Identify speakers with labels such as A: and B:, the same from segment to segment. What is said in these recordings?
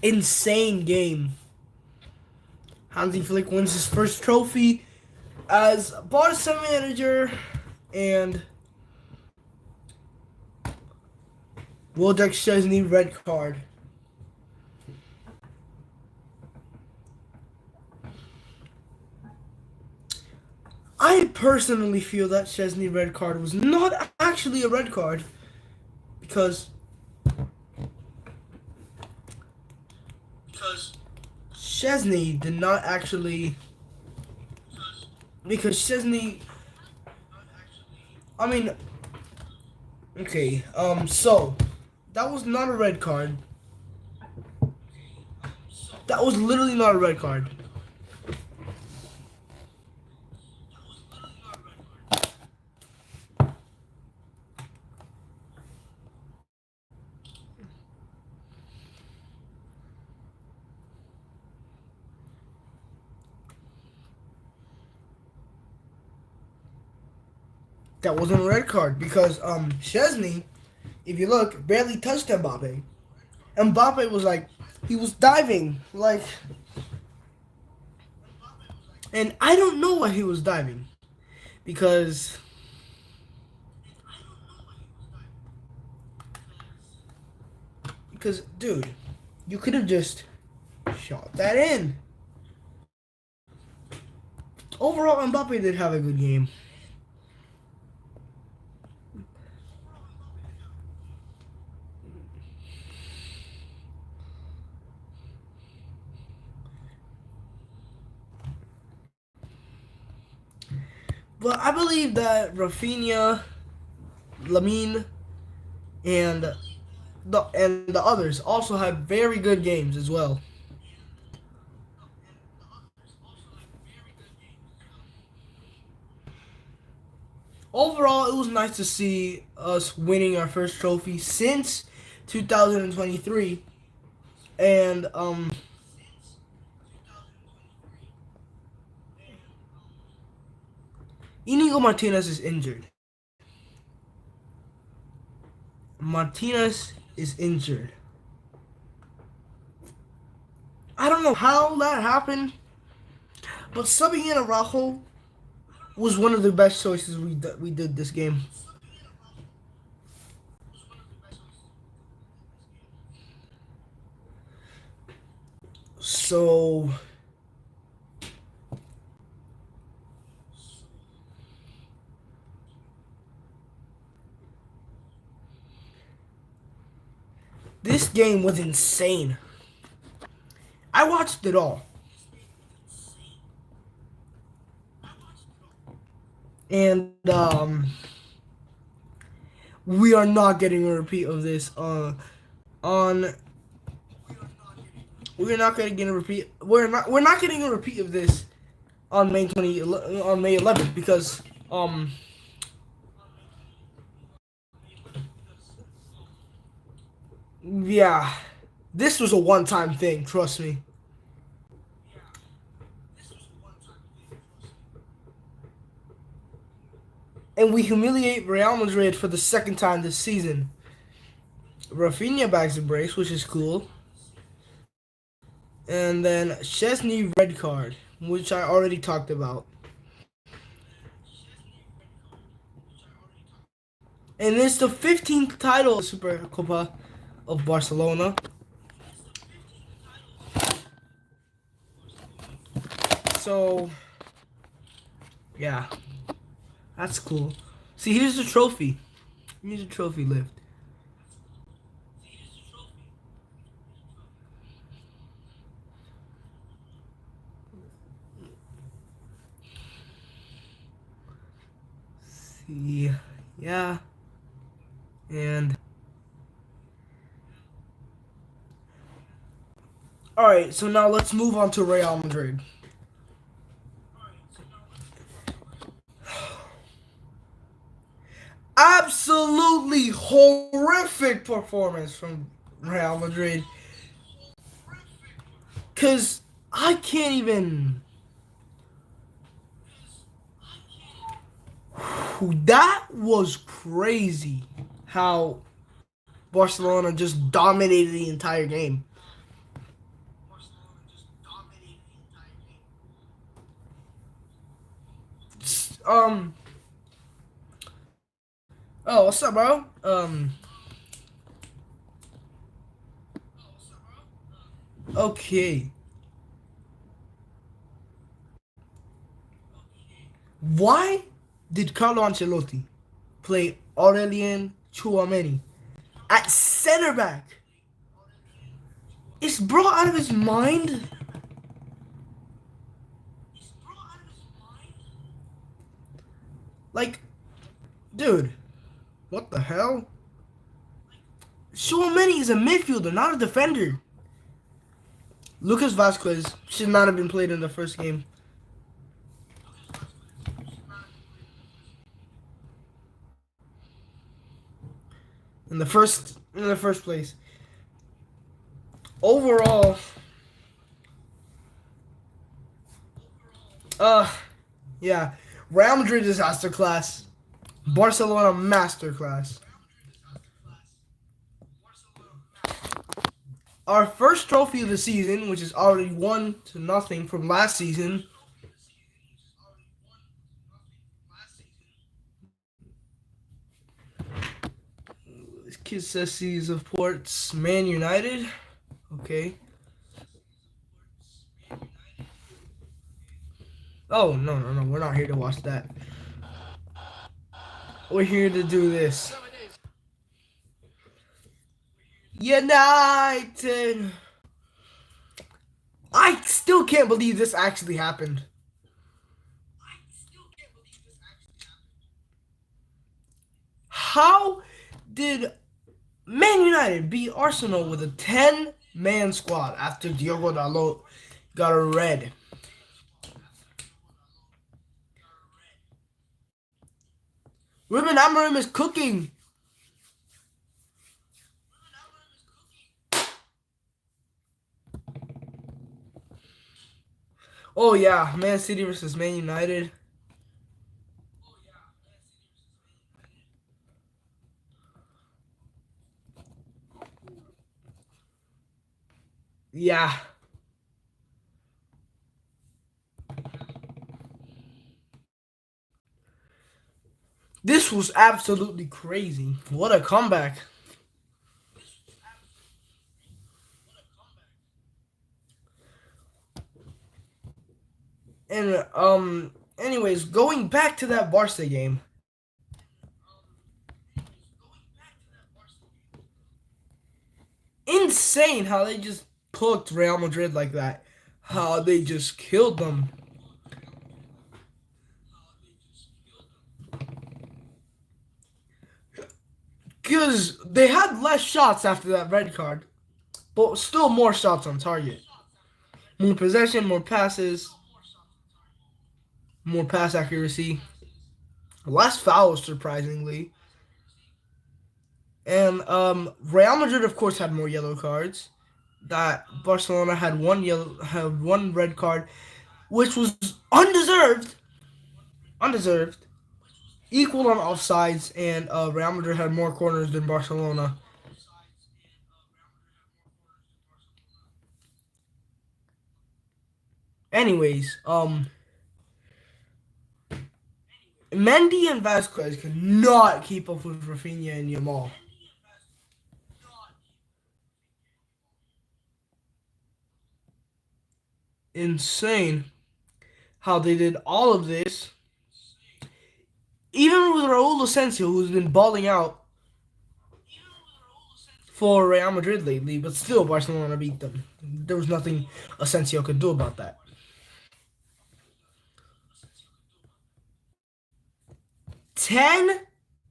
A: insane game. Hansi Flick wins his first trophy as Barca manager, and Wojciech Szczesny red card. I personally feel that Szczesny red card was not actually a red card because Szczesny did not actually because Szczesny. I mean, okay, so that was not a red card. That was literally not a red card. That wasn't a red card because Szczesny, if you look, barely touched Mbappe. Mbappe was like, he was diving like, and I don't know why he was diving because dude, you could have just shot that in. Overall, Mbappe did have a good game. But I believe that Rafinha, Lamine, and the others also had very good games as well. Overall, it was nice to see us winning our first trophy since 2023, and Inigo Martinez is injured. Martinez is injured. I don't know how that happened, but subbing in Araujo was one of the best choices we did this game. So this game was insane. I watched it all. And we are not getting a repeat of this on we're not gonna get a repeat. We're not getting a repeat of this on May 11th because yeah, this was a one-time thing. Trust me. And we humiliate Real Madrid for the second time this season. Rafinha bags a brace, which is cool. And then Szczesny red card, which I already talked about. And it's the 15th title of SUPERCUP of Barcelona. So, yeah, that's cool. See, here's the trophy. Here's the trophy lift. See, yeah, and all right. So now let's move on to Real Madrid. Absolutely horrific performance from Real Madrid. Cause I can't even. That was crazy. How Barcelona just dominated the entire game. Um. Oh, what's up, bro? Okay. Why did Carlo Ancelotti play Aurelien Chouameni at center back? Is bro out of his mind? Like, dude, what the hell? Chouameni is a midfielder, not a defender. Lucas Vasquez should not have been played in the first game. In the first place. Overall, uh, yeah, Real Madrid disaster class, Barcelona masterclass. Our first trophy of the season, which is already 1-0 from last season. Kid says he supports Man United. Okay. Oh, no, no, no. We're not here to watch that. We're here to do this. United. I still can't believe this actually happened. How did Man United beat Arsenal with a 10-man squad after Diogo Dalot got a red? Ruben Amorim is cooking. Oh yeah, Man City versus Man United. Yeah. This was absolutely crazy. What a comeback. And anyways, going back to that Barca game. Insane how they just cooked Real Madrid like that. How they just killed them. Because they had less shots after that red card, but still more shots on target. More possession, more passes, more pass accuracy, less fouls, surprisingly. And Real Madrid, of course, had more yellow cards. That Barcelona had one red card, which was undeserved, undeserved, equal on offsides, and Real Madrid had more corners than Barcelona. Anyways, Mendy and Vasquez could not keep up with Rafinha and Yamal. Insane how they did all of this, even with Raul Asensio, who's been balling out for Real Madrid lately, but still Barcelona beat them. There was nothing Asensio could do about that. 10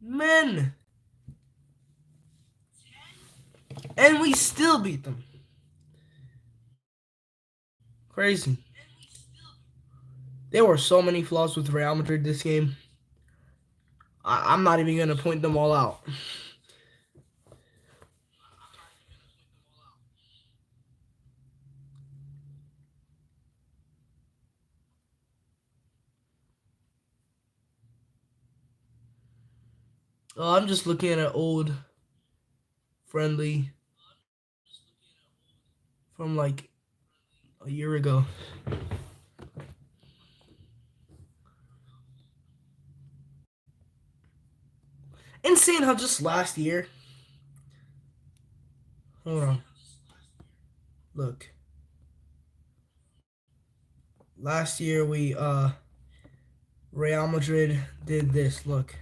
A: men, and we still beat them. Crazy. There were so many flaws with Real Madrid this game. I'm not even gonna point them all out. I'm just looking at an old friendly from like a year ago. Insane how just last year. Hold on. Look. Last year we Real Madrid did this. Look.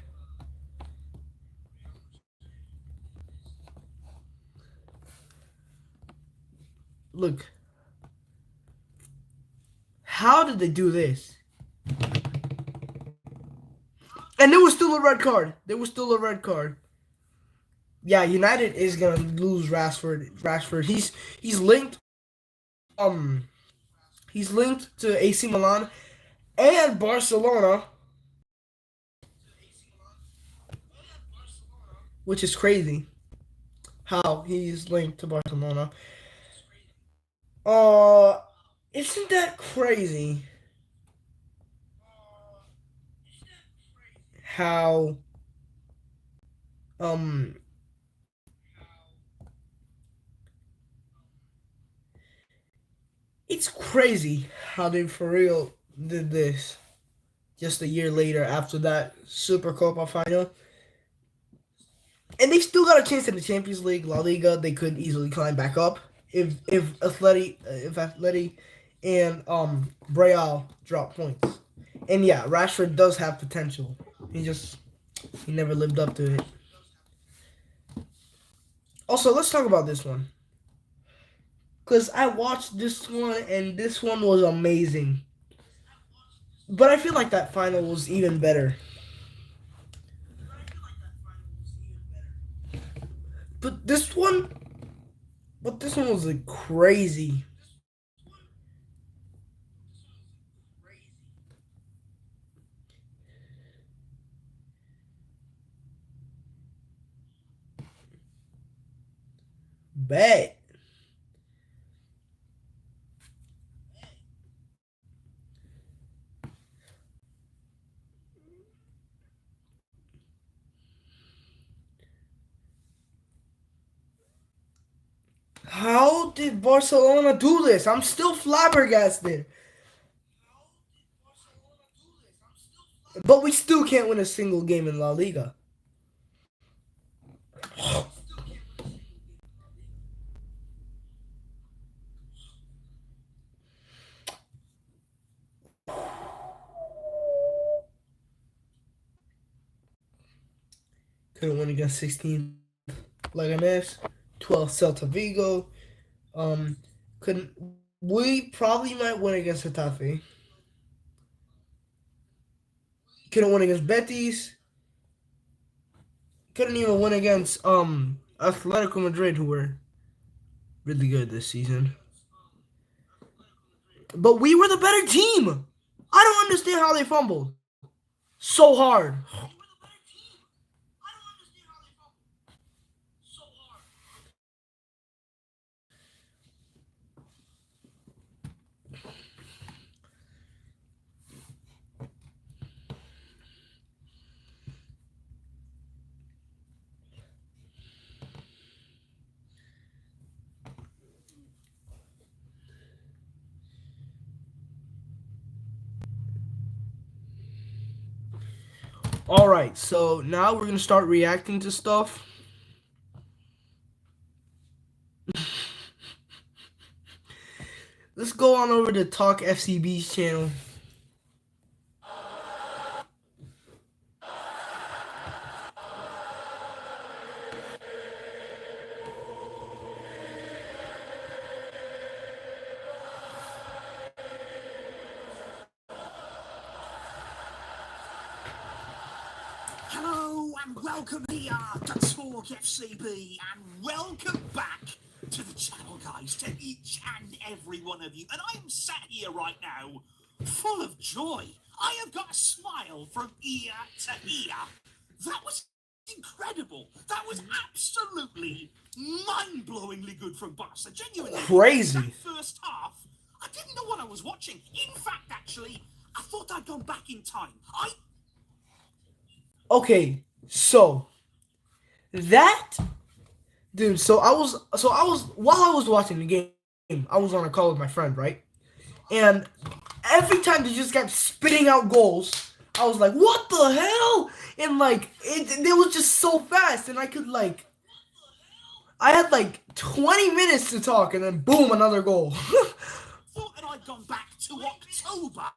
A: Look. How did they do this? And there was still a red card. There was still a red card. Yeah, United is gonna lose Rashford. Rashford. He's linked. Um, he's linked to AC Milan and Barcelona, which is crazy. How he's linked to Barcelona. Uh, isn't that crazy? How um it's crazy how they for real did this just a year later after that SUPERCUP final. And they still got a chance in the Champions League, La Liga. They could easily climb back up if Atleti and Real drop points. And yeah, Rashford does have potential. He never lived up to it. Also, let's talk about this one because I watched this one and this one was amazing. But I feel like that final was even better. But this one, was like crazy. Bet. How did Barcelona do this? I'm still flabbergasted. But we still can't win a single game in La Liga. Couldn't win against 16 Leganes, 12 Celta Vigo. Um, couldn't. We probably might win against Getafe. Couldn't win against Betis. Couldn't even win against Atletico Madrid, who were really good this season. But we were the better team. I don't understand how they fumbled so hard. All right, so now we're gonna start reacting to stuff. Let's go on over to Talk FCB's channel.
B: Hello and welcome here to Talk FCB and welcome back to the channel, guys, to each and every one of you. And I am sat here right now full of joy. I have got a smile from ear to ear. That was incredible. That was absolutely mind-blowingly good from Barca. Genuinely.
A: Crazy.
B: That first half, I didn't know what I was watching. In fact, actually, I thought I'd gone back in time.
A: Okay, so that dude. So I was while I was watching the game, I was on a call with my friend, right? And every time they just kept spitting out goals, I was like, what the hell? And like it was just so fast, and I had like 20 minutes to talk, and then boom, another goal.
B: Thought that I'd gone back to October.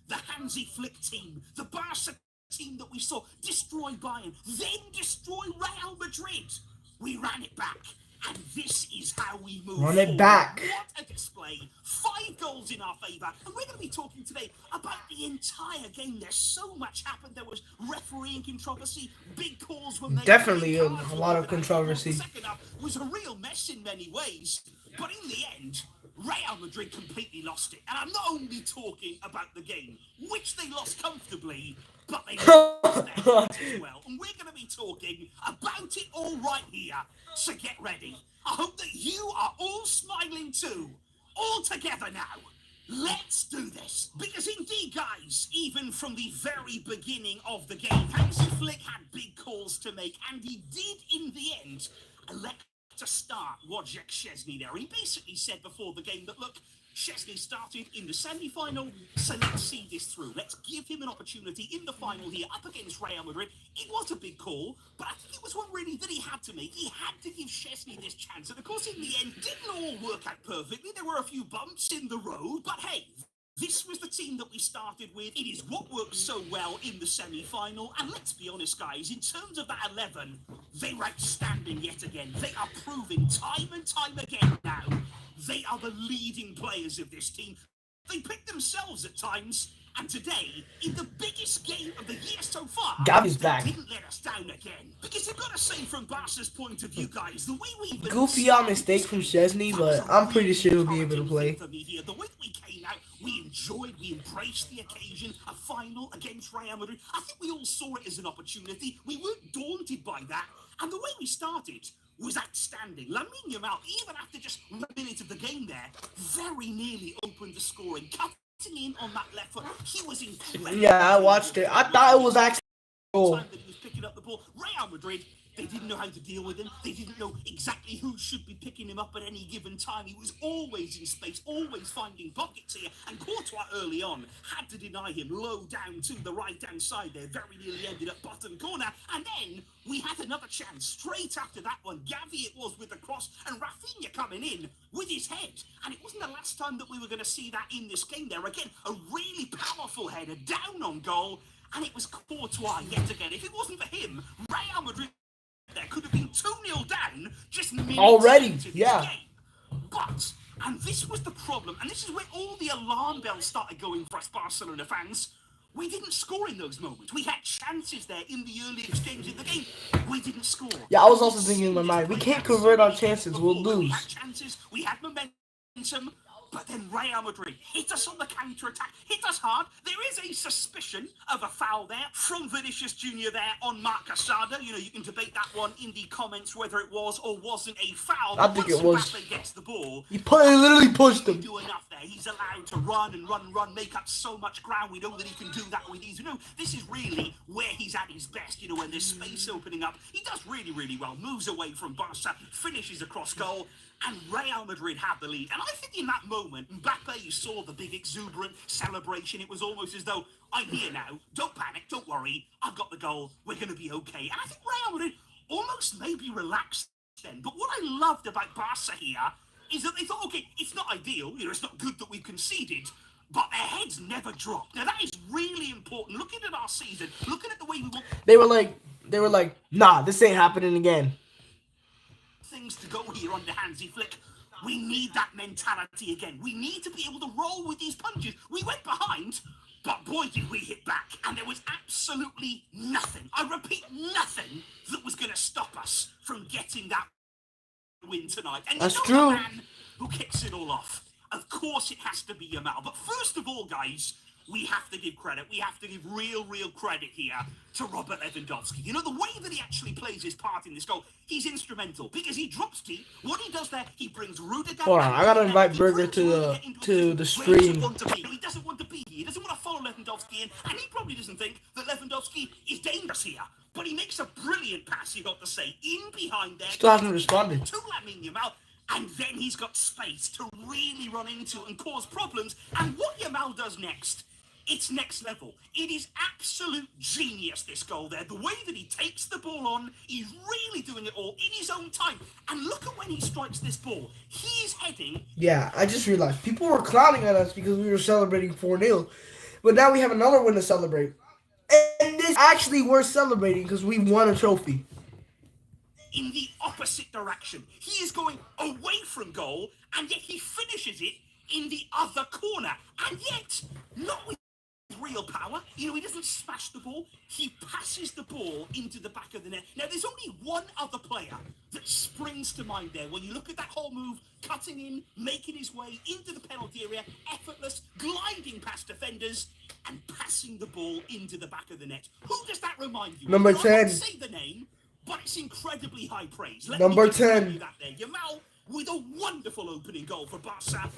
B: The Hansi Flick team, the Barca team that we saw destroy Bayern, then destroy Real Madrid. We ran it back. And this is how we move
A: Run
B: forward.
A: it back.
B: What a display. 5 goals in our favour. And we're going to be talking today about the entire game. There's so much happened. There was refereeing controversy. Big calls were made.
A: Definitely a lot of controversy.
B: The second half was a real mess in many ways. But in the end, Real Madrid completely lost it. And I'm not only talking about the game, which they lost comfortably, but they lost their heads as well. And we're going to be talking about it all right here. So get ready. I hope that you are all smiling too. All together now. Let's do this. Because indeed, guys, even from the very beginning of the game, Hansi Flick had big calls to make, and he did in the end elect to start Wojciech Szczesny there. He basically said before the game that, look, Szczesny started in the semi-final, so let's see this through. Let's give him an opportunity in the final here up against Real Madrid. It was a big call, but I think it was one really that he had to make. He had to give Szczesny this chance, and of course in the end, didn't all work out perfectly. There were a few bumps in the road, but hey, this was the team that we started with. It is what worked so well in the semi-final. And let's be honest, guys, in terms of that 11, they were outstanding yet again. They are proving time and time again now they are the leading players of this team. They pick themselves at times. And today, in the biggest game of the year so far,
A: Gavi's
B: they
A: back.
B: didn't let us down again. Because you've got to say, from Barca's point of view, guys, the way we've been
A: Goofy on mistake from Szczesny, but I'm pretty sure he'll be able to play.
B: for me here. The way that we came out, we enjoyed, we embraced the occasion, a final against Real Madrid. I think we all saw it as an opportunity. We weren't daunted by that. And the way we started was outstanding. Lamine Yamal, even after just 1 minute of the game there, very nearly opened the scoring. Cutting in on that left foot, he was incredible.
A: Yeah, I watched it. I thought it was actually a goal.
B: Time that he was picking up the ball. Real Madrid, they didn't know how to deal with him. They didn't know exactly who should be picking him up at any given time. He was always in space, always finding pockets here. And Courtois early on had to deny him low down to the right-hand side there. Very nearly ended up bottom corner. And then we had another chance straight after that one. Gavi it was with the cross, and Rafinha coming in with his head. And it wasn't the last time that we were going to see that in this game there. Again, a really powerful header down on goal. And it was Courtois yet again. If it wasn't for him, Real Madrid there could have been 2-0 down just minutes
A: Already,
B: into this
A: yeah.
B: game. But, and this was the problem, and this is where all the alarm bells started going for us Barcelona fans. We didn't score in those moments. We had chances there in the early exchange of the game. We didn't score.
A: Yeah, I was also thinking in my mind, we can't convert our chances, we'll lose.
B: We had chances, we had momentum. But then Real Madrid hit us on the counter-attack, hit us hard. There is a suspicion of a foul there from Vinicius Jr. there on Marc Casada. You know, you can debate that one in the comments whether it was or wasn't a foul.
A: I think it was.
B: Mbappe gets the ball.
A: He literally pushed him.
B: Do enough there. He's allowed to run and run and run, make up so much ground. We know that he can do that with ease. You know, this is really where he's at his best. You know, when there's space opening up, he does really, really well. Moves away from Barca, finishes across goal. And Real Madrid had the lead. And I think in that moment, Mbappe, you saw the big exuberant celebration. It was almost as though, I'm here now. Don't panic. Don't worry. I've got the goal. We're going to be okay. And I think Real Madrid almost maybe relaxed then. But what I loved about Barca here is that they thought, okay, it's not ideal. You know, it's not good that we've conceded. But their heads never dropped. Now, that is really important. Looking at our season, looking at the way we want...
A: They were like, nah, this ain't happening again.
B: Things to go here under Hansi Flick. We need that mentality again. We need to be able to roll with these punches. We went behind, but boy did we hit back. And there was absolutely nothing, I repeat, nothing that was going to stop us from getting that win tonight. And
A: that's
B: you know
A: true.
B: The man who kicks it all off? Of course it has to be Yamal. But first of all, guys, we have to give credit. We have to give real credit here to Robert Lewandowski. You know, the way that he actually plays his part in this goal, he's instrumental because he drops deep. What he does there, he brings Rudiger.
A: Hold on, I gotta invite Burger to the stream.
B: He doesn't want to be here. He doesn't want to follow Lewandowski in, and he probably doesn't think that Lewandowski is dangerous here. But he makes a brilliant pass, you got to say, in behind there.
A: Still hasn't responded.
B: To Lamine Yamal. And then he's got space to really run into and cause problems. And what Yamal does next It's next level. It is absolute genius, this goal there. The way that he takes the ball on, he's really doing it all in his own time. And look at when he strikes this ball. He's heading.
A: Yeah, I just realized people were clowning on us because we were celebrating 4-0. But now we have another win to celebrate. And this actually worth celebrating because we won a trophy.
B: In the opposite direction. He is going away from goal, and yet he finishes it in the other corner. And yet, not with real power. He doesn't smash the ball. He passes the ball into the back of the net. Now, there's only one other player that springs to mind there. When you look at that whole move, cutting in, making his way into the penalty area, effortless, gliding past defenders, and passing the ball into the back of the net. Who does that remind you?
A: Number
B: I
A: 10.
B: won't say the name, but it's incredibly high praise. Let
A: Number
B: me just tell
A: 10.
B: you that there. Yamal with a wonderful opening goal for Barca.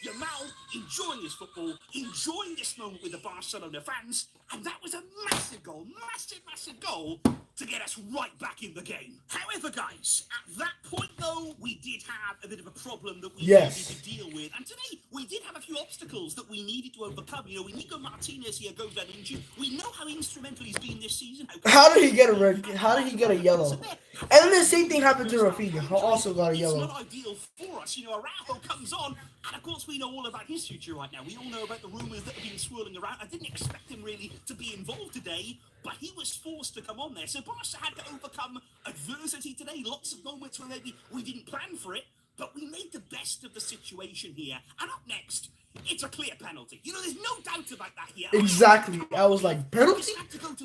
B: Yamal enjoying his football, enjoying this moment with the Barcelona fans, and that was a massive goal, massive goal to get us right back in the game. However, guys, at that point though, we did have a bit of a problem that we needed to deal with, and today we did have a few obstacles that we needed to overcome. Inigo Martinez here goes down injured. We know how instrumental he's been this season.
A: How did he get a red? How did he get a yellow? And then the same thing happened to Rafinha, who also got a yellow.
B: It's not ideal for us. Araujo comes on, and of course we know all about his future right now. We all know about the rumours that have been swirling around. I didn't expect him really to be involved today, but he was forced to come on there. So Barca had to overcome adversity today. Lots of moments where maybe we didn't plan for it, but we made the best of the situation here. And up next, it's a clear penalty. There's no doubt about that here.
A: Exactly. I was like, penalty?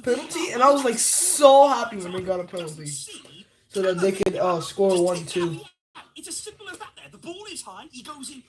A: Penalty? And I was like so happy when they got a penalty. So that they could score 1-2.
B: It's as simple as that there. The ball is high. He goes in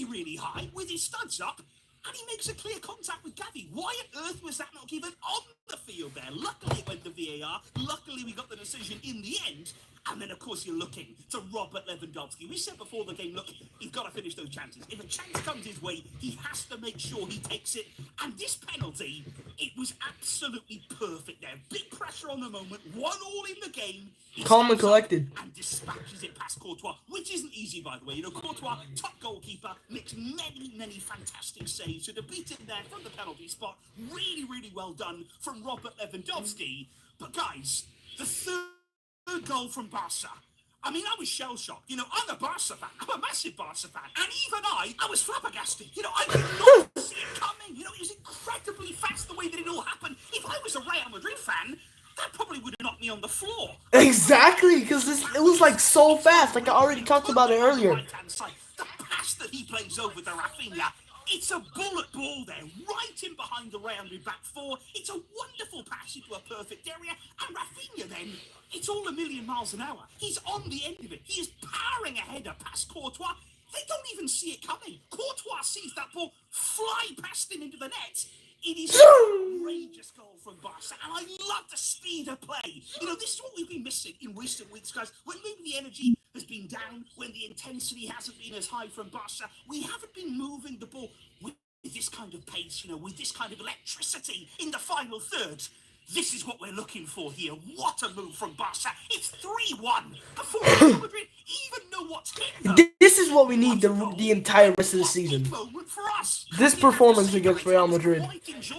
B: really high with his studs up. And he makes a clear contact with Gavi. Why on earth was that not given on the field there? Luckily it went to VAR. Luckily we got the decision in the end. And then, of course, you're looking to Robert Lewandowski. We said before the game, look, he's got to finish those chances. If a chance comes his way, he has to make sure he takes it. And this penalty, it was absolutely perfect there. Big pressure on the moment. 1-1 in the game.
A: Calm and collected.
B: And dispatches it past Courtois, which isn't easy, by the way. Courtois, top goalkeeper, makes many fantastic saves. So to beat him there from the penalty spot, really well done from Robert Lewandowski. But, guys, the third goal from Barca. I was shell-shocked. I'm a Barca fan. I'm a massive Barca fan. And even I was flabbergasted. I did not see it coming. It was incredibly fast the way that it all happened. If I was a Real Madrid fan, that probably would have knocked me on the floor.
A: Exactly, because it was like so fast. Like I already talked about it earlier.
B: Right-hand side, the pass that he plays over to Rafinha, it's a bullet ball there, right in behind the Real Madrid back four. It's a wonderful pass into a perfect area. And Rafinha then, it's all a million miles an hour. He's on the end of it. He is powering a header past Courtois. They don't even see it coming. Courtois sees that ball fly past him into the net. It is an outrageous goal from Barca, and I love the speed of play. This is what we've been missing in recent weeks, guys. When maybe the energy has been down, when the intensity hasn't been as high from Barca, we haven't been moving the ball with this kind of pace, with this kind of electricity in the final third. This is what we're looking for here. What a move from Barca. It's 3-1 before Real Madrid even know what's getting them.
A: This is what we need the entire rest of the season. This performance against Real Madrid.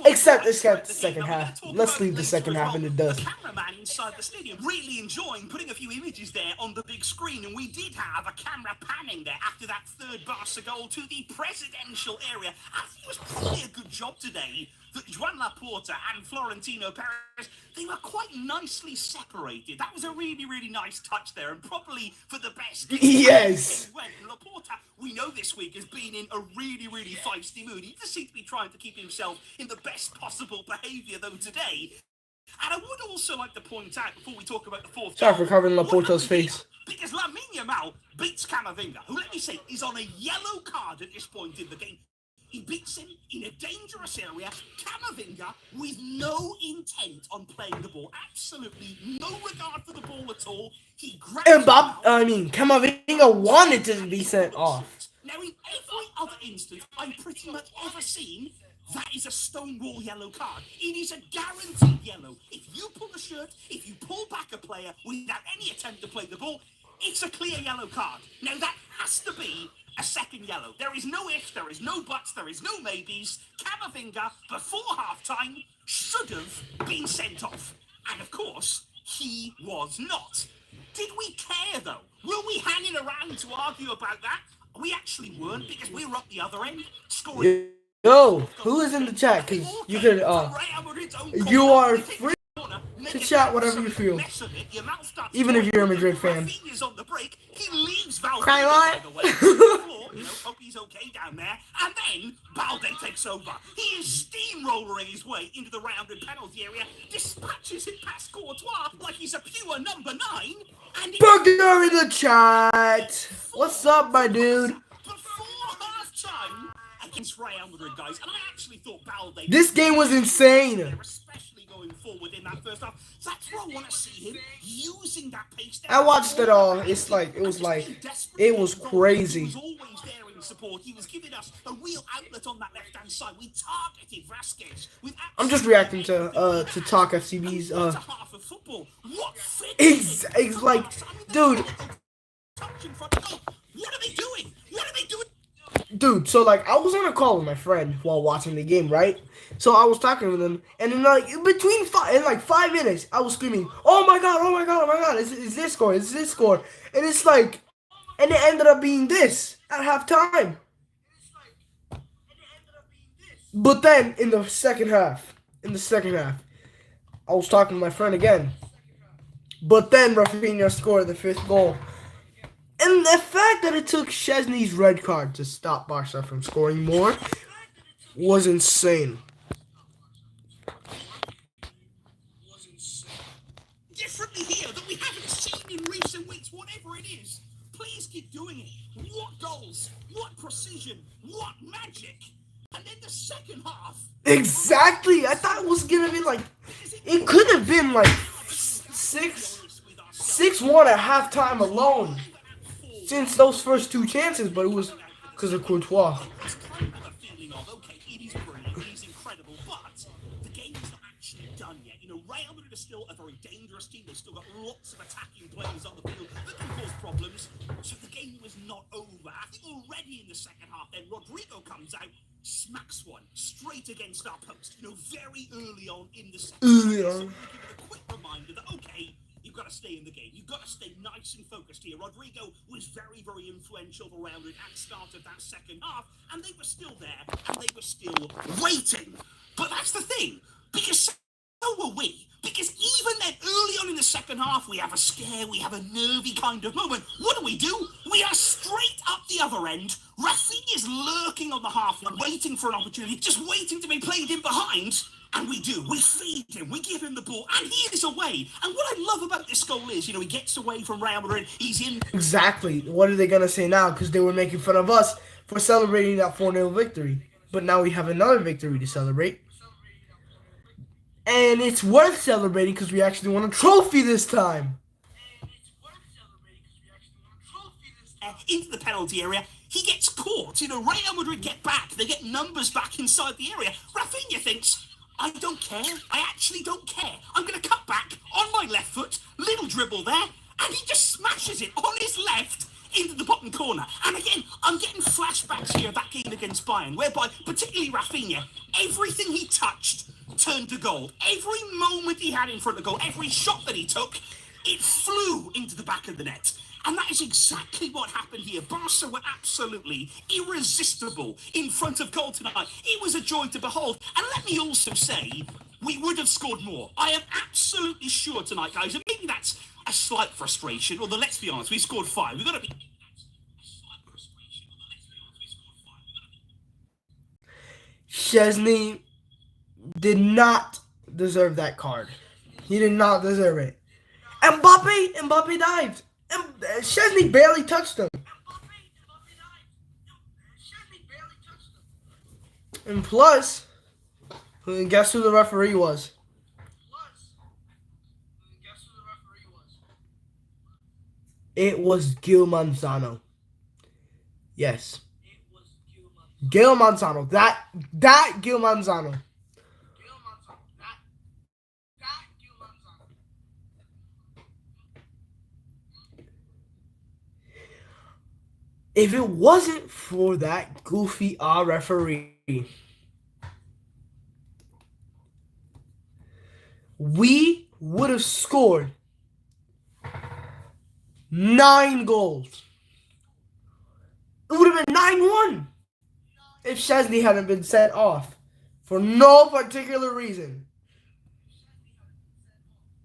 A: Except the second half. Let's leave the second half in the dust.
B: The cameraman inside the stadium really enjoying putting a few images there on the big screen, and we did have a camera panning there after that third Barca goal to the presidential area. I think it was probably a good job today that Joan Laporta and Florentino Perez, they were quite nicely separated. That was a really nice touch there, and probably for the best.
A: Yes.
B: Laporta, we know this week, has been in a really feisty mood. He just seems to be trying to keep himself in the best possible behaviour, though, today. And I would also like to point out, before we talk about the fourth...
A: Sorry for covering Laporta's face.
B: Because Lamine Yamal beats Camavinga, who, let me say, is on a yellow card at this point in the game. He beats him in a dangerous area. Camavinga, with no intent on playing the ball, absolutely no regard for the ball at all. He grabs
A: Camavinga wanted to be sent off.
B: Now, in every other instance I've pretty much ever seen, that is a stonewall yellow card. It is a guaranteed yellow. If you pull the shirt, if you pull back a player without any attempt to play the ball, It's a clear yellow card. Now that has to be a second yellow. There is no ifs, there is no buts, there is no maybes. Camavinga, before half-time, should have been sent off. And of course, he was not. Did we care though? Were we hanging around to argue about that? We actually weren't, because we were up the other end, scoring.
A: Yo, who is in the chat? Cause you could you are free to chat whatever you feel, even if you're a Madrid fan.
B: On the break, he leaves Valverde,
A: Cry
B: by the way, hope he's okay down there. And then Balde takes over. He is steamrolling his way into the rounded penalty area, dispatches it past Courtois like he's a pure number 9. And
A: Bugger in the chat. What's up, my dude?
B: Before half-time against Real Madrid, guys, and I actually thought Balde...
A: This game was insane.
B: Especially going forward in that first half. So that's where I want to see him using that pace.
A: I watched it all. It was crazy.
B: He was always there in support. He was giving us a real outlet on that left-hand side. We targeted Vasquez.
A: I'm just reacting to Talk FCB's
B: half of football. What
A: it's like, dude.
B: What are they doing? What are they doing?
A: Dude, so like I was on a call with my friend while watching the game, right? So I was talking with him, and then like between 5 minutes, I was screaming, "Oh my god! Oh my god! Oh my god! Is this score? Is this score?" And it's like, and it ended up being this at halftime. But then in the second half, I was talking to my friend again. But then Rafinha scored the 5th goal. And the fact that it took Szczesny's red card to stop Barca from scoring more was insane.
B: Differently here that we haven't seen in recent weeks, whatever it is. Please keep doing it. What goals, what precision, what magic. And then the second half.
A: Exactly. I thought it was going to be like, it could have been like 6-1 at halftime alone. Since those first 2 chances, but it was because of Courtois.
B: It's kind of a feeling of, okay, it is brilliant, it is incredible, but the game is not actually done yet. You know, Real Madrid is still a very dangerous team. They've still got lots of attacking players on the field that can cause problems. So the game was not over. I think already in the second half, then Rodrigo comes out, smacks one straight against our post. You know, very early on in the second half. So we give it a quick reminder that, okay, you've got to stay in the game. You've got to stay nice and focused here. Rodrigo was very, very influential around it at the start of that second half, and they were still there, and they were still waiting. But that's the thing, because so were we. Because even then, early on in the second half, we have a scare, we have a nervy kind of moment. What do? We are straight up the other end. Rafinha's lurking on the half line, waiting for an opportunity, just waiting to be played in behind. And we do. We feed him. We give him the ball. And he is away. And what I love about this goal is, you know, he gets away from Real Madrid. He's in.
A: Exactly. What are they going to say now? Because they were making fun of us for celebrating that 4-0 victory. But now we have another victory to celebrate. And it's worth celebrating because we actually won a trophy this time.
B: Into the penalty area. He gets caught. You know, Real Madrid get back. They get numbers back inside the area. Rafinha thinks, I don't care. I actually don't care. I'm going to cut back on my left foot. Little dribble there. And he just smashes it on his left into the bottom corner. And again, I'm getting flashbacks here of that game against Bayern, whereby, particularly Rafinha, everything he touched turned to gold. Every moment he had in front of goal, every shot that he took, it flew into the back of the net. And that is exactly what happened here. Barca were absolutely irresistible in front of goal tonight. It was a joy to behold. And let me also say, we would have scored more. I am absolutely sure tonight, guys, and maybe that's a slight frustration, although let's be honest, we scored 5. We've got to be...
A: Szczesny did not deserve that card. He did not deserve it. Mbappe dived. And Szczesny barely touched him. And plus, guess who the referee was? It was Gil Manzano. Yes. Gil Manzano. That Gil Manzano. If it wasn't for that goofy referee, we would have scored 9 goals. It would have been 9-1 if Chesney hadn't been sent off for no particular reason.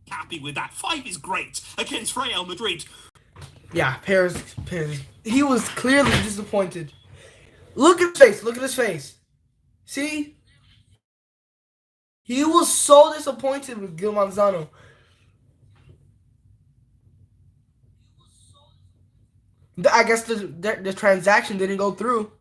B: Happy with that. 5 is great against Real Madrid.
A: Yeah, Paris. He was clearly disappointed. Look at his face. Look at his face. See? He was so disappointed with Gil Manzano. I guess the transaction didn't go through.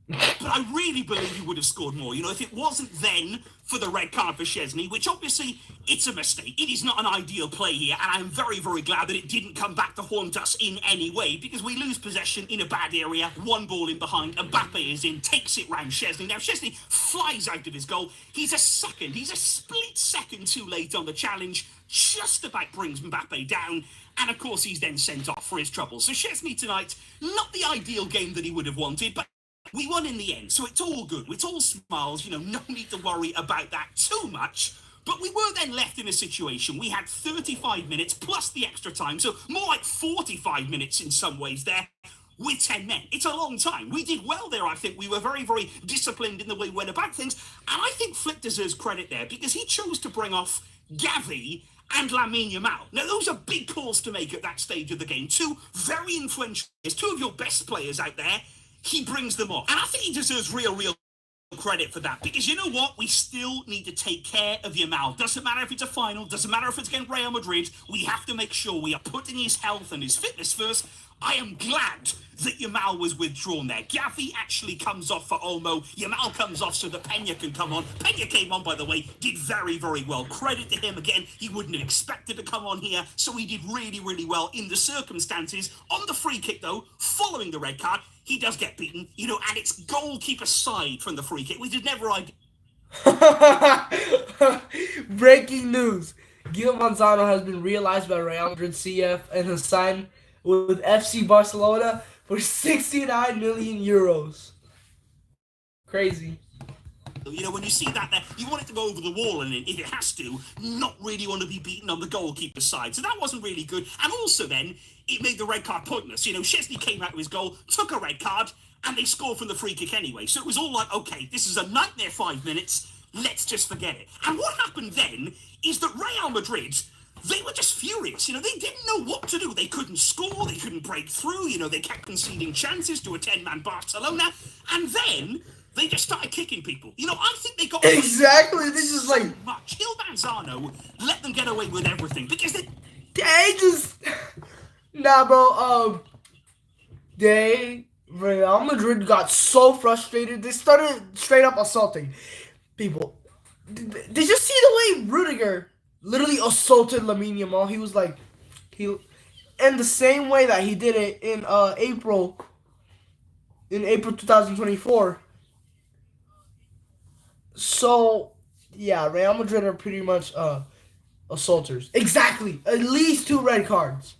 B: But I really believe he would have scored more. You know, if it wasn't then for the red card for Chesney, which obviously it's a mistake. It is not an ideal play here, and I'm very, very glad that it didn't come back to haunt us in any way, because we lose possession in a bad area, 1 ball in behind, Mbappe is in, takes it round Chesney. Now, Chesney flies out of his goal. He's a split second too late on the challenge, just about brings Mbappe down, and of course he's then sent off for his trouble. So Chesney tonight, not the ideal game that he would have wanted, but we won in the end, so it's all good. It's all smiles, you know, no need to worry about that too much. But we were then left in a situation. We had 35 minutes plus the extra time, so more like 45 minutes in some ways there, with 10 men. It's a long time. We did well there, I think. We were very, very disciplined in the way we went about things. And I think Flick deserves credit there, because he chose to bring off Gavi and Lamine Yamal. Now, those are big calls to make at that stage of the game. 2 very influential players, 2 of your best players out there. He brings them off. And I think he deserves real credit for that, because you know what? We still need to take care of Yamal. Doesn't matter if it's a final, doesn't matter if it's against Real Madrid. We have to make sure we are putting his health and his fitness first. I am glad that Yamal was withdrawn there. Gavi actually comes off for Olmo. Yamal comes off so that Pena can come on. Pena came on, by the way, did very, very well. Credit to him again. He wouldn't have expected to come on here, so he did really, really well in the circumstances. On the free kick, though, following the red card, he does get beaten, you know, and it's goalkeeper side from the free kick. We did never
A: Breaking news. Gil Manzano has been realized by Real Madrid CF and has signed with FC Barcelona for 69 million euros. Crazy.
B: You know, when you see that there, you want it to go over the wall, and if it has to, not really want to be beaten on the goalkeeper's side. So that wasn't really good. And also then, it made the red card pointless. You know, Chesney came out of his goal, took a red card, and they scored from the free kick anyway. So it was all like, okay, this is a nightmare 5 minutes, let's just forget it. And what happened then is that Real Madrid, they were just furious. You know, they didn't know what to do. They couldn't score, they couldn't break through, you know, they kept conceding chances to a 10-man Barcelona, and then they just started kicking people. You know, I think they got
A: exactly. This is like
B: much. Gil Manzano let them get away with everything because they
A: just nah, bro. Real Madrid got so frustrated they started straight up assaulting people. Did you see the way Rudiger literally assaulted Lamine Yamal? He was like, in the same way that he did it in April 2024. So, yeah, Real Madrid are pretty much assaulters. Exactly. At least 2 red cards.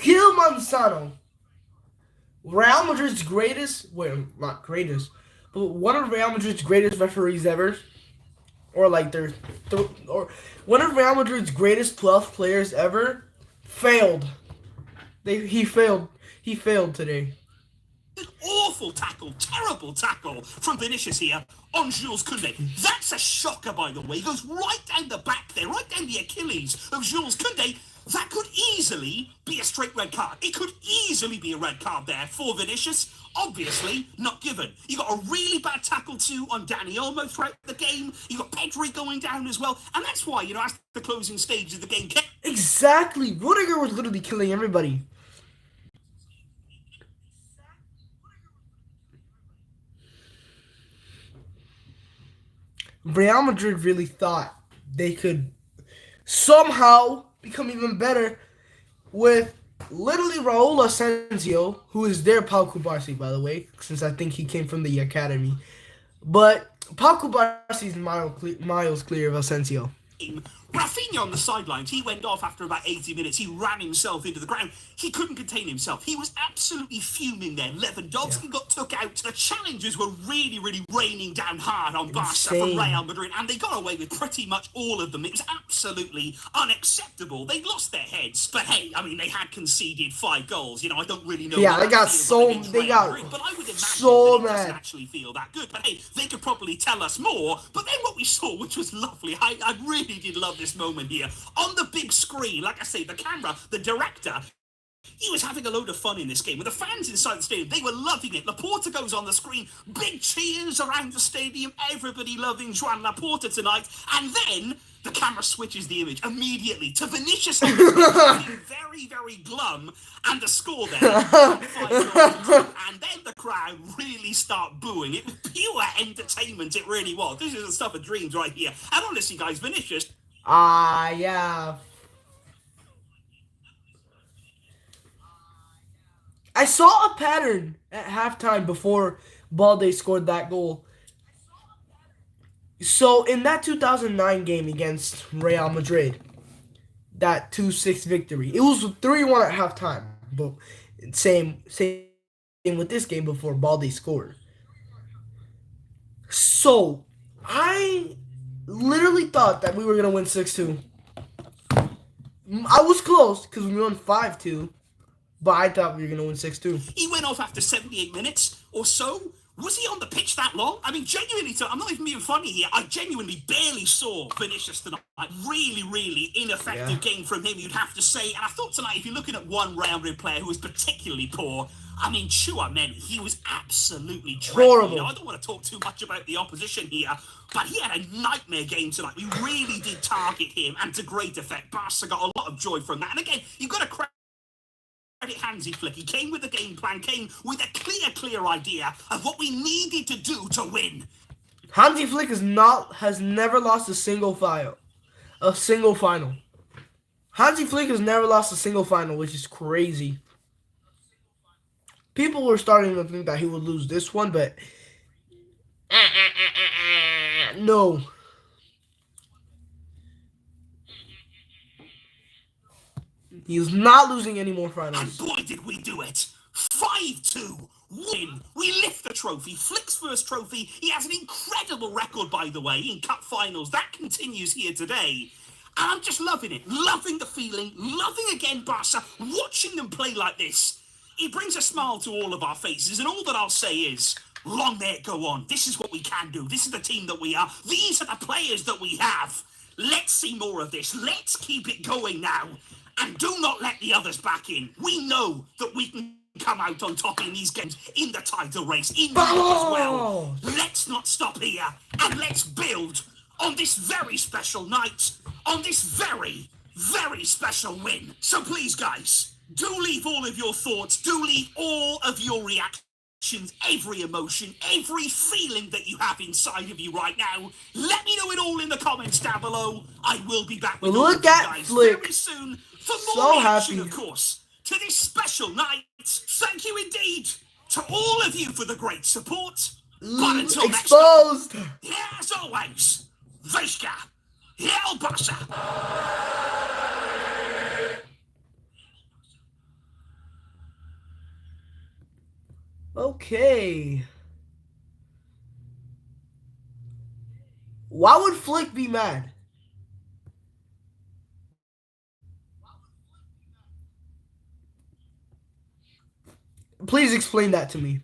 A: Gil Manzano, Real Madrid's greatest, well, not greatest, but one of Real Madrid's greatest referees ever, or like or one of Real Madrid's greatest 12 players ever, failed. He failed today.
B: An awful tackle, terrible tackle from Vinicius here on Jules Koundé. That's a shocker, by the way. He goes right down the back there, right down the Achilles of Jules Koundé. That could easily be a straight red card. It could easily be a red card there for Vinicius. Obviously, not given. You got a really bad tackle too on Dani Olmo throughout the game. You got Pedri going down as well. And that's why, you know, at the closing stage of the game.
A: Exactly. Rudiger was literally killing everybody. Real Madrid really thought they could somehow become even better with literally Raul Asensio, who is their Pau Cubarsí, by the way, since I think he came from the academy. But Pau Cubarsí is miles clear of Asensio.
B: Rafinha on the sidelines, he went off after about 80 minutes. He ran himself into the ground. He couldn't contain himself. He was absolutely fuming there.
A: Yeah.
B: Lewandowski got took out. The challenges were really, really raining down hard on Barca from Real
A: Insane.
B: Madrid, and they got away with pretty much all of them. It was absolutely unacceptable. They lost their heads, but hey, I mean, they had conceded 5 goals. I don't really know
A: Yeah,
B: what
A: they
B: that
A: got
B: feels like
A: so
B: against
A: they
B: Real
A: got
B: Madrid, but I would imagine that
A: so
B: it doesn't
A: mad.
B: actually feel that good. But hey, they could probably tell us more. But then what we saw, which was lovely, I really did love this moment here on the big screen. Like I say, the camera, the director, he was having a load of fun in this game. With the fans inside the stadium, they were loving it. Laporta goes on the screen, big cheers around the stadium, everybody loving Joan Laporta tonight. And then the camera switches the image immediately to Vinicius on the pitch, looking very, very glum, and the score there, 5-2. And then the crowd really start booing. It was pure entertainment, it really was. This is the stuff of dreams right here. And honestly, guys, Vinicius,
A: Yeah. I saw a pattern at halftime before Balde scored that goal. So in that 2009 game against Real Madrid, that 2-6 victory, it was 3-1 at halftime. But same with this game before Balde scored. So I literally thought that we were gonna win 6-2. I was close because we won 5-2, but I thought we were gonna win 6-2.
B: he went off after 78 minutes or so. Was he on the pitch that long? I mean, genuinely, I'm not even being funny here. I genuinely barely saw Vinicius tonight. Really, really ineffective
A: Yeah.
B: game from him, you'd have to say. And I thought tonight, if you're looking at one Real Madrid player who was particularly poor, I mean, Chouameni, he was absolutely dreadful.
A: Horrible.
B: I don't want to talk too much about the opposition here, but he had a nightmare game tonight. We really did target him, and to great effect. Barca got a lot of joy from that. And again, you've got to credit Hansi Flick. He came with a game plan, came with a clear idea of what we needed to do to win.
A: Hansi Flick has never lost a single final. A single final. Hansi Flick has never lost a single final, which is crazy. People were starting to think that he would lose this one, but no. He's not losing any more
B: And
A: finals.
B: boy, did we do it! 5-2. Win. We lift the trophy. Flick's first trophy. He has an incredible record, by the way, in cup finals. That continues here today. And I'm just loving it. Loving the feeling. Loving again Barca. Watching them play like this. It brings a smile to all of our faces. And all that I'll say is, long may it go on. This is what we can do. This is the team that we are. These are the players that we have. Let's see more of this. Let's keep it going now. And do not let the others back in. We know that we can come out on top in these games, in the title race, in Europe as well. Let's not stop here, and let's build on this very special night, on this very, very special win. So please, guys, do leave all of your thoughts, do leave all of your reactions, every emotion, every feeling that you have inside of you right now. Let me know it all in the comments down below. I will be back with all of
A: Look
B: you
A: at
B: guys
A: Flick.
B: very soon for
A: So
B: more reaction,
A: happy.
B: of course, to this special night. Thank you indeed to all of you for the great support. But until next time,
A: Exposed.
B: as always, Vejka, Real Barca.
A: Okay. Why would Flick be mad? Please explain that to me.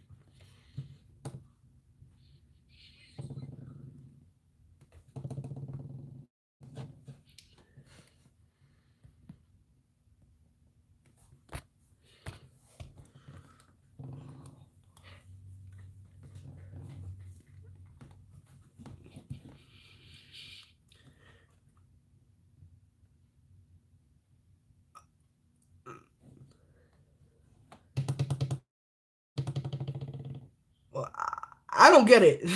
A: Well, I don't get it.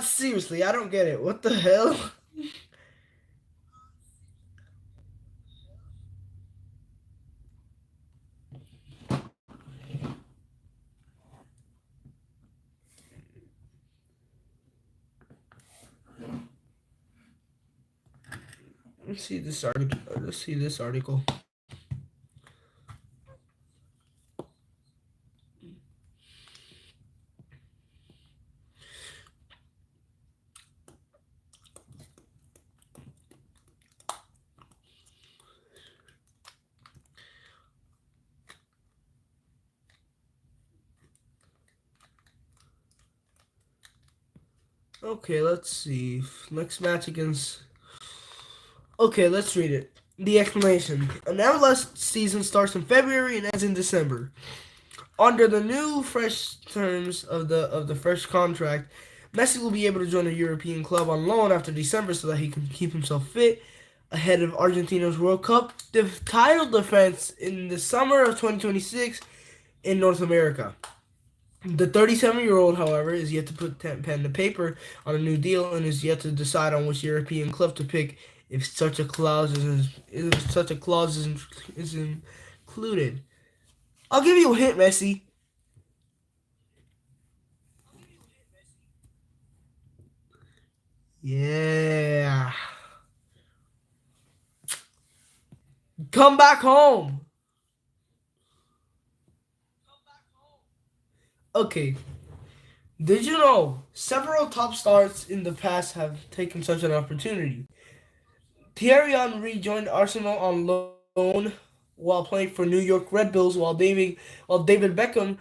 A: Seriously, I don't get it. What the hell? Let's see this article. Let's see this article. Okay, let's see. Next match against. Okay, let's read it. The explanation. An MLS season starts in February and ends in December. Under the new fresh terms of the fresh contract, Messi will be able to join a European club on loan after December so that he can keep himself fit ahead of Argentina's World Cup title defense in the summer of 2026 in North America. The 37-year-old, however, is yet to put pen to paper on a new deal and is yet to decide on which European club to pick if such a clause is included. I'll give you a hint, Messi. Yeah. Come back home. Okay. Did you know several top stars in the past have taken such an opportunity? Thierry Henry joined Arsenal on loan while playing for New York Red Bulls, while David Beckham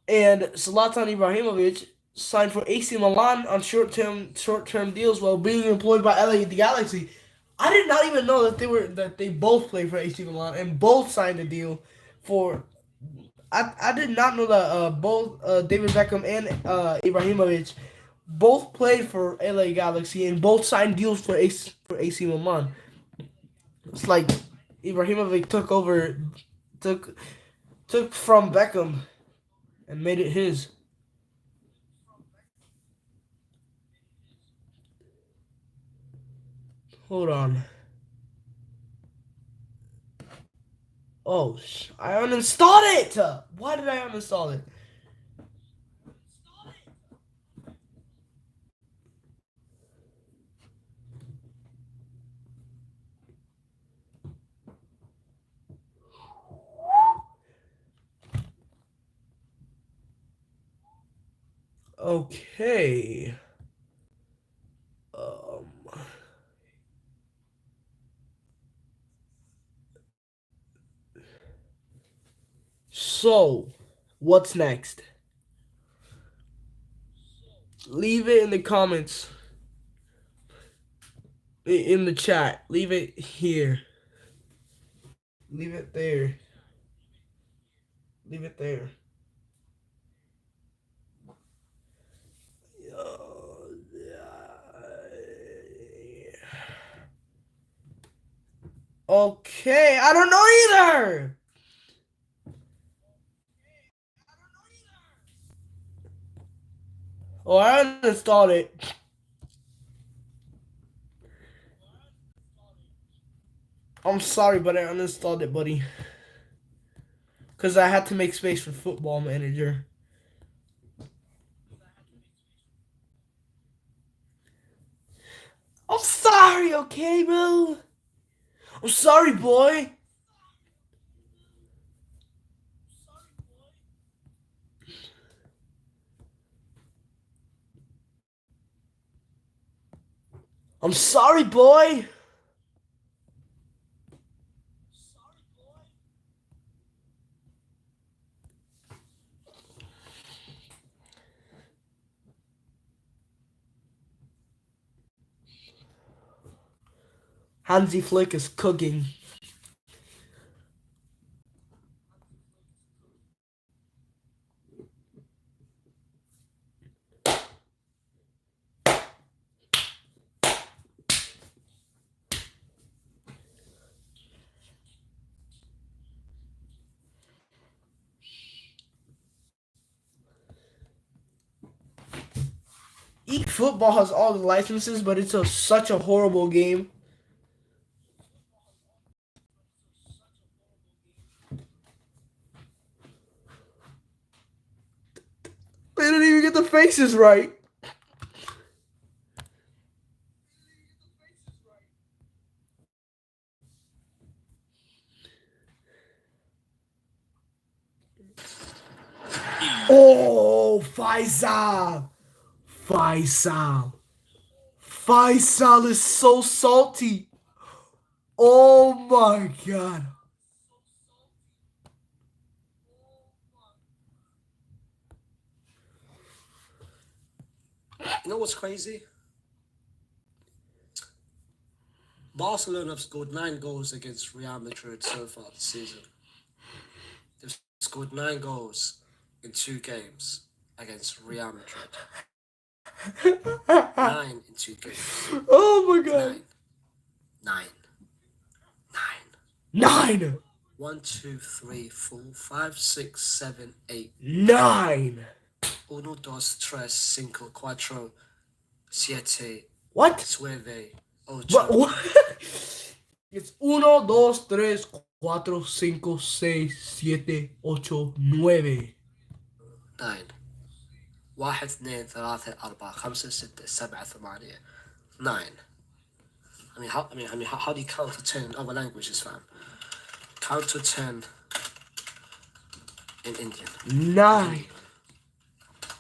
A: and Zlatan Ibrahimovic signed for AC Milan on short term deals while being employed by LA Galaxy. I did not even know that they both played for AC Milan and both signed a deal for. I did not know that both David Beckham and Ibrahimovic both played for LA Galaxy and both signed deals for AC Milan. It's like Ibrahimovic took took from Beckham and made it his. Hold on. Oh, I uninstalled it. Why did I uninstall it? Okay. Um. So, what's next? Leave it in the comments, in the chat. Leave it here. Leave it there. Leave it there. Okay, I don't know either. Oh, I uninstalled it. I'm sorry, but I uninstalled it, buddy. Because I had to make space for Football Manager. I'm sorry, okay, bro? I'm sorry, boy. I'm sorry, boy. Hansi Flick is cooking. Football has all the licenses, but such a horrible game. They didn't even get the faces right. Oh, Faisal. Faisal. Faisal is so salty. Oh my god.
C: You know what's crazy? Barcelona have scored 9 goals against Real Madrid so far this season. They've scored 9 goals in 2 games against Real Madrid. 9 in 2 games.
A: Oh my god.
C: Nine. Nine. Nine.
A: 9.
C: 1, 2, 3, 4, 5, 6, 7, 8.
A: 9.
C: Uno, dos, tres, cinco, cuatro, siete,
A: What?
C: nueve,
A: What?
C: ocho.
A: It's 1, 2, 3, 4, 5, 6, 7, 8, 9.
C: 9. 1 2 3 4 5 6 7 8. 9. How do you count to 10 in other languages, fam? Count to 10 in Indian.
A: 9.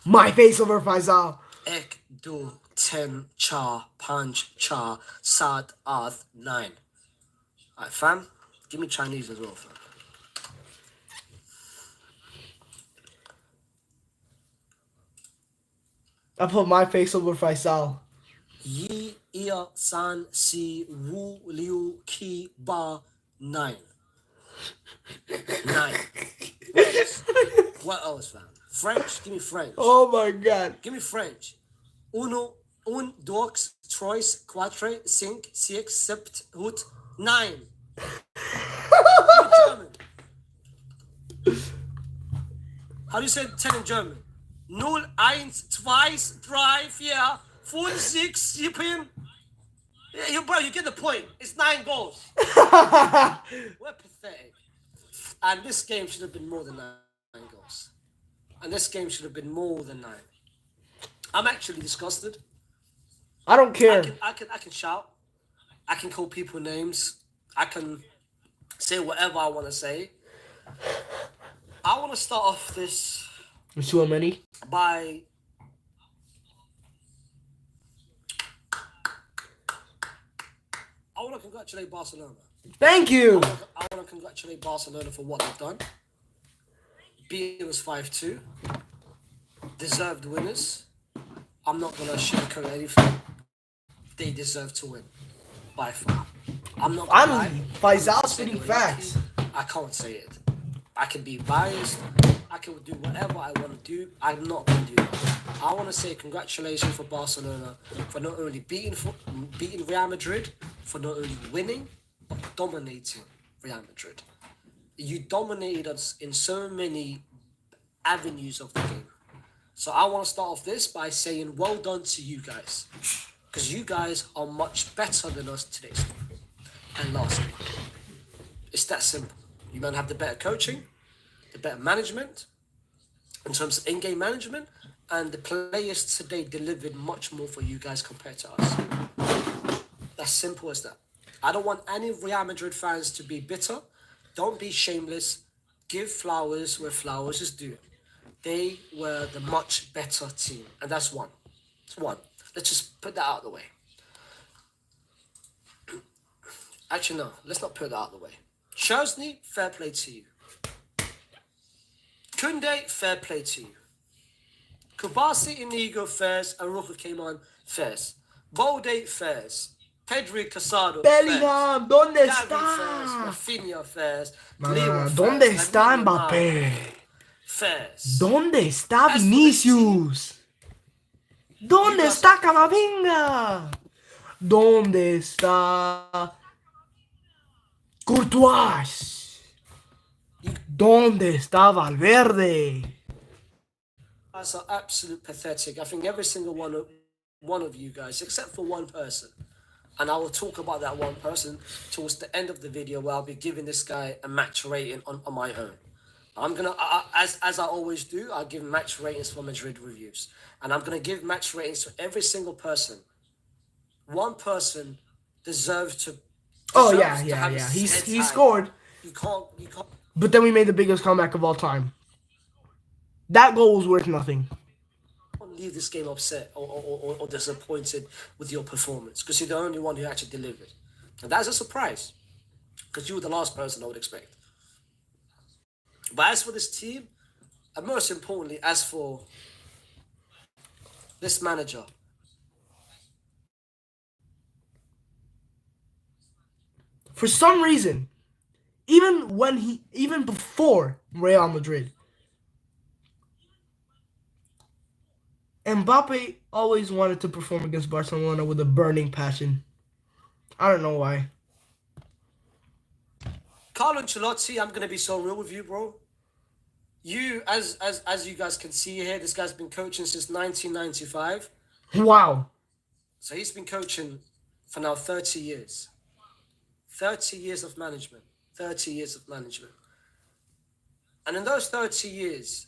A: My face over Faisal.
C: Ek, do, 10, char, panch, char, sad, ath, 9. Alright, fam, give me Chinese as well, fam.
A: I put my face over Faisal.
C: Yi, ia, san, si, wu, liu, ki, ba, 9. 9. What else? What else, fam? French? Give me French.
A: Oh my god.
C: Give me French. Uno, un, dos, tres, cuatro, cinco, six, sept, huit, 9. Give me German. How do you say 10 in German? 0, 1, 2, 3, 4, 5, 6, 7. Yeah, bro, you get the point. It's 9 goals. We're pathetic. And this game should have been more than 9 goals. And this game should have been more than 9. I'm actually disgusted.
A: I don't care.
C: I can shout. I can call people names. I can say whatever I want to say. I want to start off this
A: There's too many.
C: by I want to congratulate Barcelona.
A: Thank you.
C: I want to congratulate Barcelona for what they've done. Beating us 5-2. Deserved winners. I'm not going to sugarcoat anything. They deserve to win. By far. I'm not going to lie.
A: Finally, Faisal's spitting facts.
C: I can't say it. I can be biased. I can do whatever I want to do. I'm not going to do that. I want to say congratulations for Barcelona for not only beating Real Madrid, for not only winning, but dominating Real Madrid. You dominated us in so many avenues of the game. So I want to start off this by saying well done to you guys. Because you guys are much better than us today and last game. It's that simple. You man have the better coaching, the better management, in terms of in-game management, and the players today delivered much more for you guys compared to us. That's simple as that. I don't want any Real Madrid fans to be bitter. Don't be shameless. Give flowers where flowers is due. They were the much better team, and that's one. It's one. Let's just put that out of the way. Actually, no. Let's not put that out of the way. Chesney, fair play to you. Kunde, fair play to you. Kubasi, Inigo, fairs. Aruka came on, fairs. Bolde, fairs. Pedri, Casado,
A: Bellingham, ¿dónde
C: fairs. Gavi, fairs.
A: está?
C: Rafinha, fairs.
A: ¿Dónde está Mbappé?
C: Fairs.
A: ¿Dónde está Vinicius? ¿Dónde está Camavinga? ¿Dónde está Courtois? ¿Dónde está Valverde?
C: That's absolute pathetic. I think every single one of you guys, except for one person, and I will talk about that one person towards the end of the video, where I'll be giving this guy a match rating on my own. I'm gonna, as I always do, I'll give match ratings for Madrid reviews, and I'm gonna give match ratings to every single person. One person deserves to.
A: Oh yeah. He scored.
C: You can't.
A: But then we made the biggest comeback of all time. That goal was worth nothing.
C: Don't leave this game upset or disappointed with your performance because you're the only one who actually delivered. And that's a surprise because you were the last person I would expect. But as for this team, and most importantly, as for this manager,
A: For some reason, even before Real Madrid, Mbappe always wanted to perform against Barcelona with a burning passion. I don't know why.
C: Carlo Ancelotti, I'm gonna be so real with you, bro. You, as you guys can see here, this guy's been coaching since 1995.
A: Wow.
C: So he's been coaching for now 30 years. 30 years of management. 30 years of management. And in those 30 years,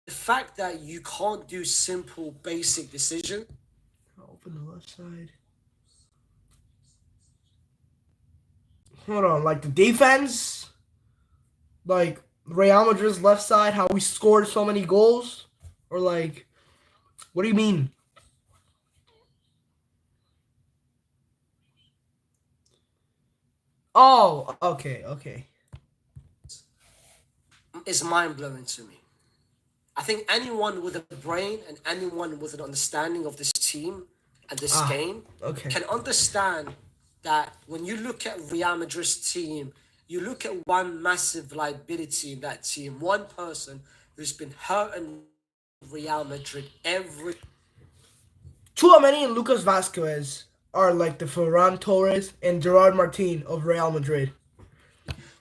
C: the fact that you can't do simple, basic decision,
A: I'll open the left side. Hold on, like the defense, like Real Madrid's left side, how we scored so many goals, or like, what do you mean? Oh, okay, okay.
C: is mind blowing to me. I think anyone with a brain and anyone with an understanding of this team and this
A: Ah,
C: game
A: okay.
C: can understand that when you look at Real Madrid's team, you look at one massive liability in that team, one person who's been hurting Real Madrid every
A: Chouameni and Lucas Vasquez are like the Ferran Torres and Gerard Martin of Real Madrid.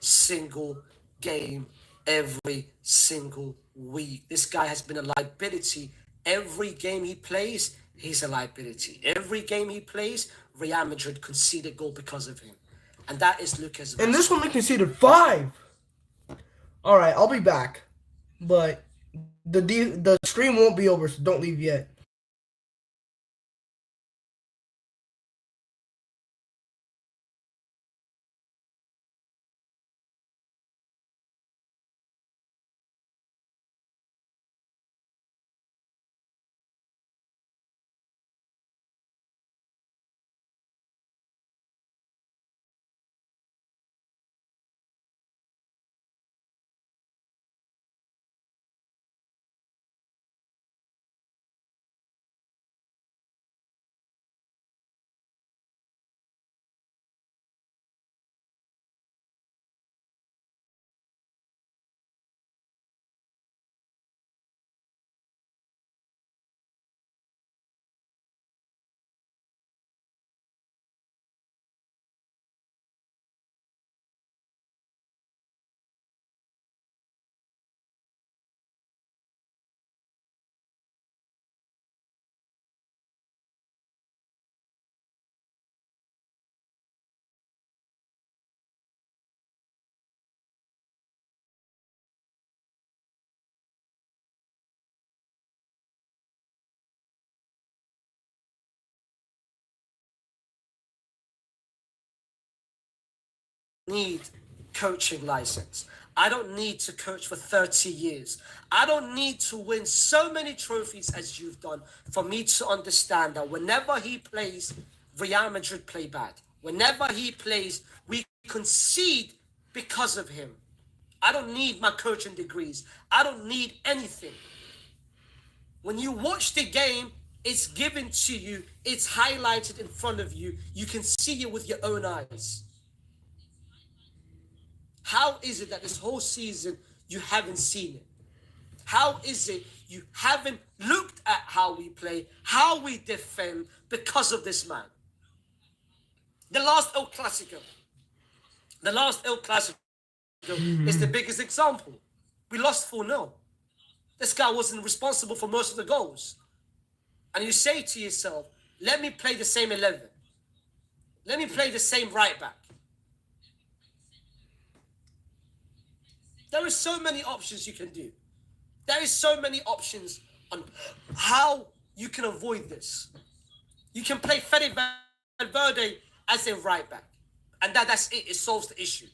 C: single game, every single week. This guy has been a liability. Every game he plays, he's a liability. Every game he plays, Real Madrid conceded goal because of him. And that is Lucas
A: And this one
C: Vasquez.
A: they conceded 5. All right, I'll be back, but the stream won't be over, so don't leave yet.
C: Need coaching license. I don't need to coach for 30 years. I don't need to win so many trophies as you've done for me to understand that whenever he plays, Real Madrid play bad. Whenever he plays, we concede because of him. I don't need my coaching degrees. I don't need anything. When you watch the game, it's given to you, it's highlighted in front of you. You can see it with your own eyes. How is it that this whole season you haven't seen it? How is it you haven't looked at how we play, how we defend because of this man? The last El Clasico. The last El Clasico is the biggest example. We lost 4-0. This guy wasn't responsible for most of the goals. And you say to yourself, let me play the same 11. Let me play the same right back. There are so many options you can do. There is so many options on how you can avoid this. You can play Fede Valverde as a right back. And that's it. It solves the issue.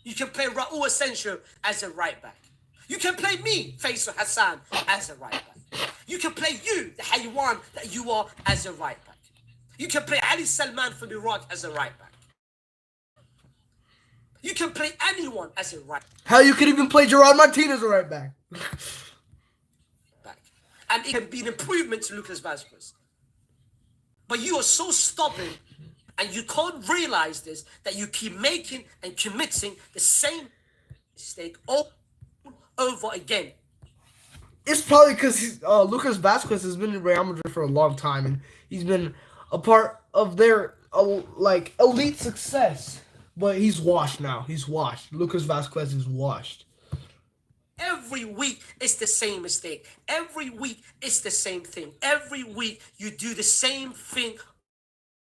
C: You can play Raul Asensio as a right back. You can play me, Faisal Hassan, as a right back. You can play you, the Haywan that you are, as a right back. You can play Ali Salman from Iraq as a right back. You can play anyone as a right
A: Hell, you could even play Gerard Martinez a right back.
C: back. And it can be an improvement to Lucas Vazquez. But you are so stubborn and you can't realize this, that you keep making and committing the same mistake all over again.
A: It's probably because Lucas Vasquez has been in Real Madrid for a long time, and he's been a part of their like elite success. But he's washed now. He's washed. Lucas Vasquez is washed.
C: Every week it's the same mistake. Every week it's the same thing. Every week you do the same thing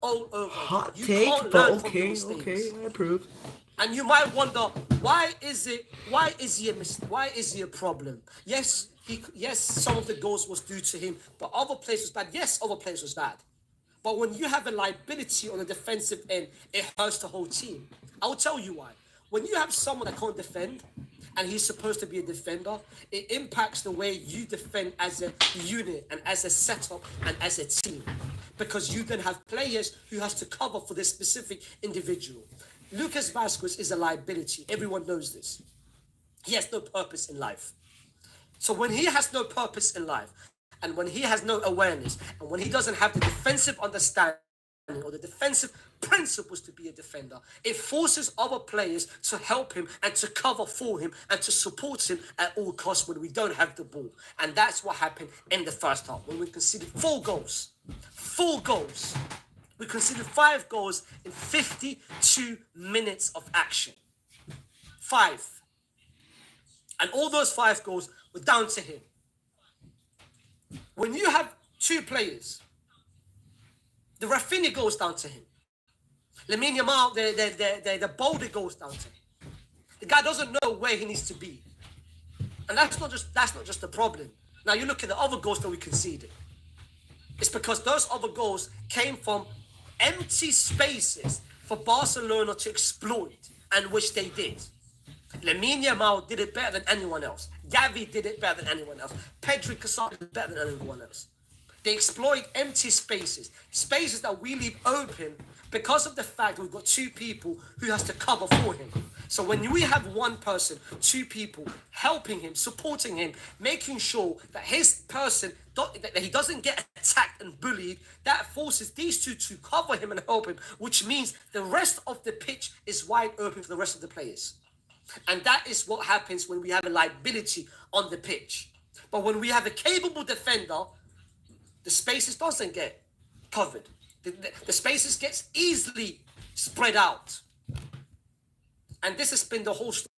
C: all over.
A: Hot
C: You
A: take,
C: can't
A: but
C: learn from your
A: okay,
C: mistakes.
A: okay, I approve.
C: And you might wonder, why is he a problem? Yes, some of the goals was due to him, but other players was bad. Yes, other players was bad. But when you have a liability on the defensive end, it hurts the whole team. I'll tell you why. When you have someone that can't defend, and he's supposed to be a defender, it impacts the way you defend as a unit and as a setup and as a team. Because you then have players who has to cover for this specific individual. Lucas Vazquez is a liability. Everyone knows this. He has no purpose in life. So when he has no purpose in life, and when he has no awareness, and when he doesn't have the defensive understanding or the defensive principles to be a defender, it forces other players to help him and to cover for him and to support him at all costs when we don't have the ball. And that's what happened in the first half when we conceded 4 goals. 4 goals. We conceded 5 goals in 52 minutes of action. 5. And all those 5 goals were down to him. When you have 2 players, the Rafinha goes down to him. Lamine Yamal, the Boulder goes down to him. The guy doesn't know where he needs to be. And that's not just the problem. Now you look at the other goals that we conceded. It's because those other goals came from empty spaces for Barcelona to exploit, and which they did. Lamine Yamal did it better than anyone else. Gavi did it better than anyone else. Pedri Casado did it better than anyone else. They exploit empty spaces, spaces that we leave open because of the fact we've got 2 people who has to cover for him. So when we have 1 person, 2 people helping him, supporting him, making sure that his person, that he doesn't get attacked and bullied, that forces these 2 to cover him and help him, which means the rest of the pitch is wide open for the rest of the players. And that is what happens when we have a liability on the pitch. But when we have a capable defender, the spaces doesn't get covered. The spaces gets easily spread out. And this has been the whole story.